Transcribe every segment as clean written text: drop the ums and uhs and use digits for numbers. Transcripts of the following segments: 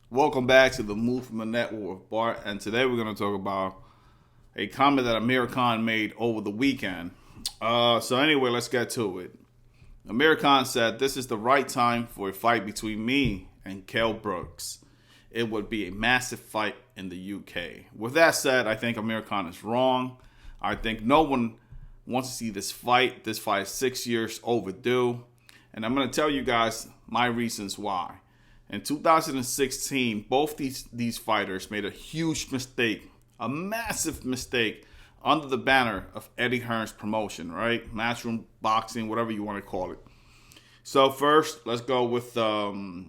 Welcome back to the Movement Network with Bart, and today we're going to talk about a comment that Amir Khan made over the weekend. So anyway, let's get to it. Amir Khan said, "This is the right time for a fight between me and Kell Brooks. It would be a massive fight in the UK." With that said, I think Amir Khan is wrong. I think no one wants to see this fight. This fight is 6 years overdue, and I'm going to tell you guys my reasons why. In 2016, both these fighters made a huge mistake, a massive mistake, under the banner of Eddie Hearn's promotion, right? Matchroom boxing, whatever you want to call it. So first, let's go with the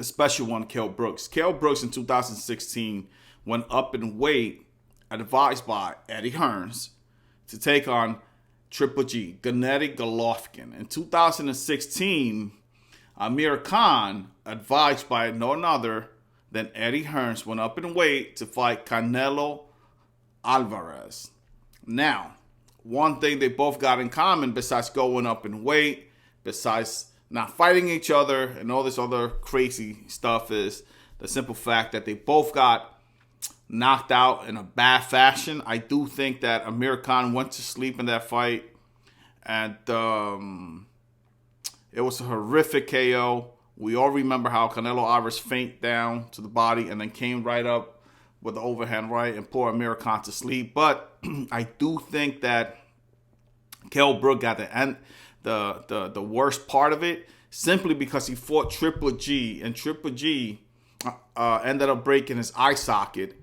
special one, Kell Brooks. Kell Brooks in 2016 went up in weight, advised by Eddie Hearns, to take on Triple G, Gennady Golovkin. In 2016, Amir Khan, advised by no other than Eddie Hearns, went up in weight to fight Canelo Alvarez. Now, one thing they both got in common, besides going up in weight, besides not fighting each other and all this other crazy stuff, is the simple fact that they both got knocked out in a bad fashion. I do think that Amir Khan went to sleep in that fight, and it was a horrific KO. We all remember how Canelo Alvarez fainted down to the body and then came right up with the overhand right and put Amir Khan to sleep. But I do think that Kell Brook got the worst part of it, simply because he fought Triple G, and Triple G ended up breaking his eye socket,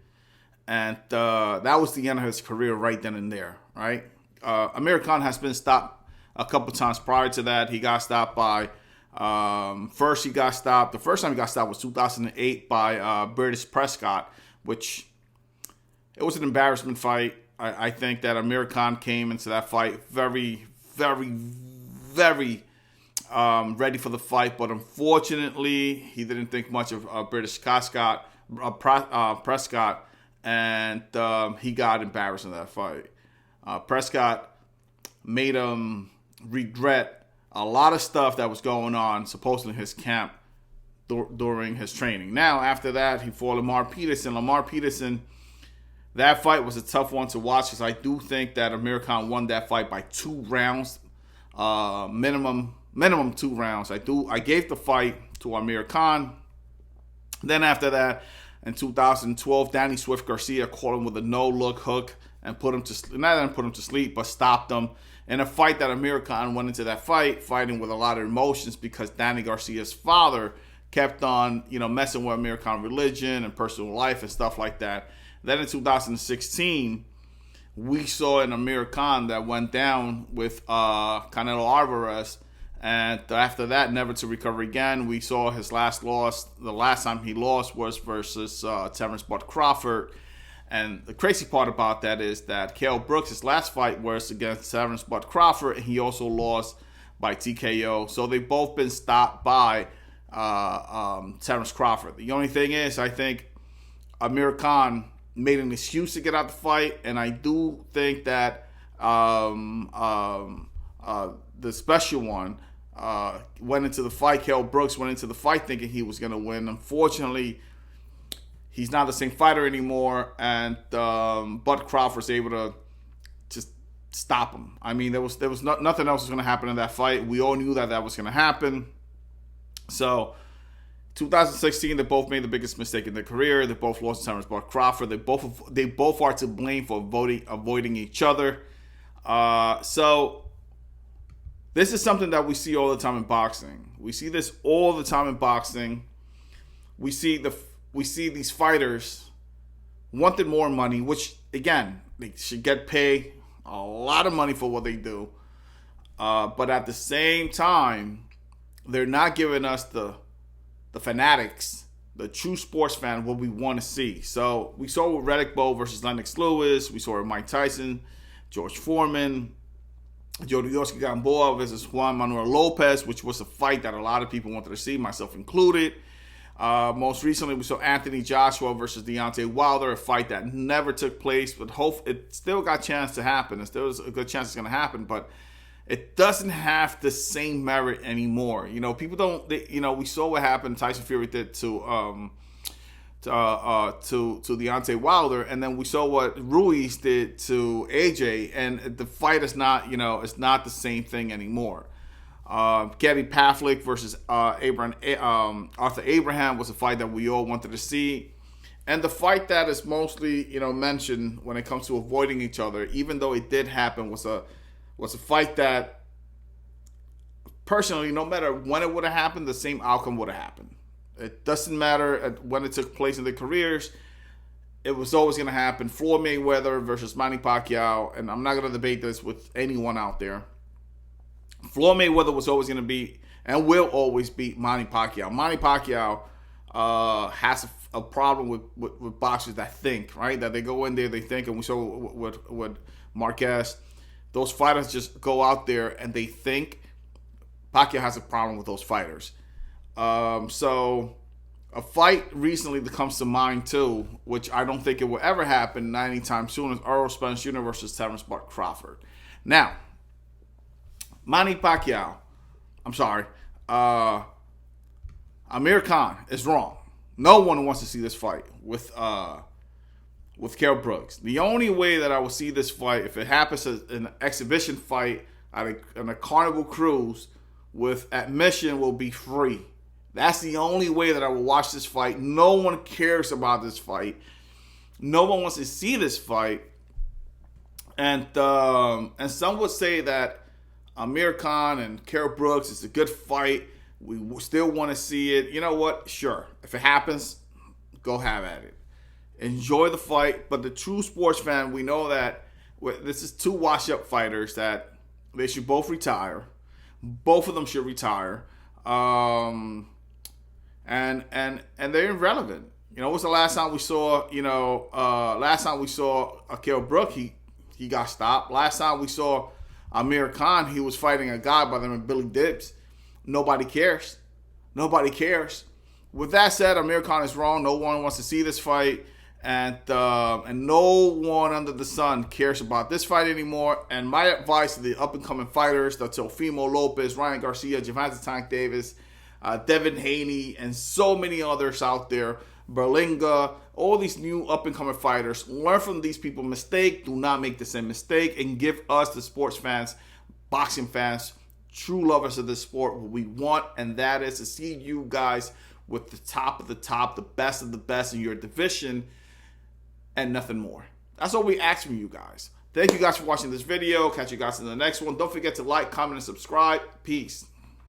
and that was the end of his career right then and there. Right? Amir Khan has been stopped a couple times prior to that. He got stopped by, the first time he got stopped was 2008 by British Prescott, which it was an embarrassment fight. I think that Amir Khan came into that fight very, very, very ready for the fight, but unfortunately, he didn't think much of British Prescott, and he got embarrassed in that fight. Prescott made him regret a lot of stuff that was going on supposedly in his camp during his training. Now, after that, he fought Lamar Peterson. That fight was a tough one to watch, because I do think that Amir Khan won that fight by 2 rounds, minimum 2 rounds. I gave the fight to Amir Khan. Then after that, in 2012, Danny Swift Garcia caught him with a no-look hook and put him to sleep, but stopped him in a fight that Amir Khan went into that fight fighting with a lot of emotions, because Danny Garcia's father kept on, messing with Amir Khan's religion and personal life and stuff like that. Then in 2016, we saw an Amir Khan that went down with Canelo Alvarez, and after that, never to recover again. We saw his last loss. The last time he lost was versus Terence Bud Crawford. And the crazy part about that is that Kell Brooks' last fight was against Terence Bud Crawford, and he also lost by TKO. So they've both been stopped by Terence Crawford. The only thing is, I think Amir Khan made an excuse to get out the fight, and I do think that the special one went into the fight. Kell Brooks went into the fight thinking he was going to win. Unfortunately, he's not the same fighter anymore, and Bud Crawford was able to just stop him. I mean, there was nothing else was going to happen in that fight. We all knew that was going to happen. So, 2016, they both made the biggest mistake in their career. They both lost to Terence Bud Crawford. They both are to blame for avoiding each other. So, this is something that we see all the time in boxing. We see this all the time in boxing. We see these fighters wanted more money, which, again, they should get paid a lot of money for what they do. But at the same time, they're not giving us the fanatics, the true sports fan, what we want to see. So we saw with Riddick Bowe versus Lennox Lewis. We saw with Mike Tyson, George Foreman, Jodorowsky Gamboa versus Juan Manuel Lopez, which was a fight that a lot of people wanted to see, myself included. Most recently, we saw Anthony Joshua versus Deontay Wilder, a fight that never took place, but it still got a chance to happen. It still is a good chance it's going to happen, but it doesn't have the same merit anymore. People don't, we saw what happened Tyson Fury did to to Deontay Wilder, and then we saw what Ruiz did to AJ, and the fight is not, it's not the same thing anymore. Gabby Pavlik versus Arthur Abraham was a fight that we all wanted to see. And the fight that is mostly, mentioned when it comes to avoiding each other, even though it did happen, was a fight that, personally, no matter when it would have happened, the same outcome would have happened. It doesn't matter when it took place in their careers. It was always going to happen. Floyd Mayweather versus Manny Pacquiao, and I'm not going to debate this with anyone out there. Floyd Mayweather was always going to beat and will always beat Manny Pacquiao. Manny Pacquiao has a problem with boxers that think, right? That they go in there, they think, and we saw with Marquez. Those fighters just go out there and they think. Pacquiao has a problem with those fighters. So a fight recently that comes to mind too, which I don't think it will ever happen anytime soon, is Errol Spence Jr. versus Terrence Bud Crawford. Now, Manny Pacquiao, Amir Khan is wrong. No one wants to see this fight with Kell Brooks. The only way that I will see this fight, if it happens as an exhibition fight on a carnival cruise with admission, will be free. That's the only way that I will watch this fight. No one cares about this fight. No one wants to see this fight. And some would say that Amir Khan and Kell Brooks is a good fight. We still want to see it. You know what? Sure. If it happens, go have at it. Enjoy the fight. But the true sports fan, we know that this is two washed-up fighters that they should both retire. Both of them should retire. And they're irrelevant. What's the last time we saw, Kell Brook, he got stopped. Last time we saw Amir Khan, he was fighting a guy by the name of Billy Dibbs. Nobody cares. Nobody cares. With that said, Amir Khan is wrong. No one wants to see this fight. And no one under the sun cares about this fight anymore. And my advice to the up-and-coming fighters, the Teofimo Lopez, Ryan Garcia, Gervonta Tank Davis, Devin Haney, and so many others out there, Berlinga, all these new up-and-coming fighters, learn from these people. Mistake, do not make the same mistake, and give us, the sports fans, boxing fans, true lovers of this sport, what we want, and that is to see you guys with the top of the top, the best of the best in your division, and nothing more. That's all we ask from you guys. Thank you guys for watching this video. Catch you guys in the next one. Don't forget to like, comment, and subscribe. Peace.